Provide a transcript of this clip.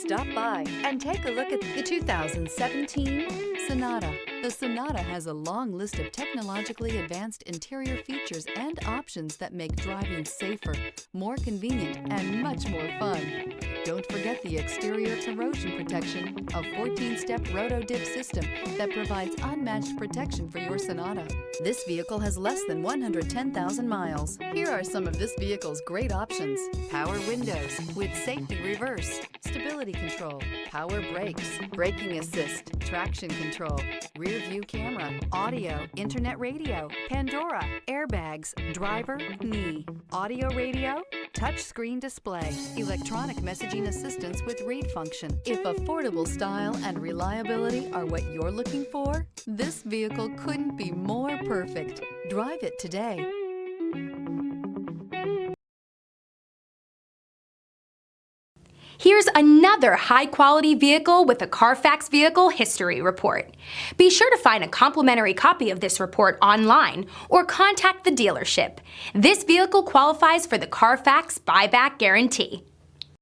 Stop by and take a look at the 2017 Sonata. The Sonata has a long list of technologically advanced interior features and options that make driving safer, more convenient, and much more fun. Don't forget the exterior corrosion protection, a 14-step roto-dip system that provides unmatched protection for your Sonata. This vehicle has less than 110,000 miles. Here are some of this vehicle's great options: power windows with safety reverse, stability control, power brakes, braking assist, traction control, rear view camera, audio, internet radio, Pandora, airbags, driver, knee, audio radio, touch screen display, electronic messaging assistance with read function. If affordable style and reliability are what you're looking for, this vehicle couldn't be more perfect. Drive it today. Here's another high-quality vehicle with a Carfax Vehicle History Report. Be sure to find a complimentary copy of this report online or contact the dealership. This vehicle qualifies for the Carfax Buyback Guarantee.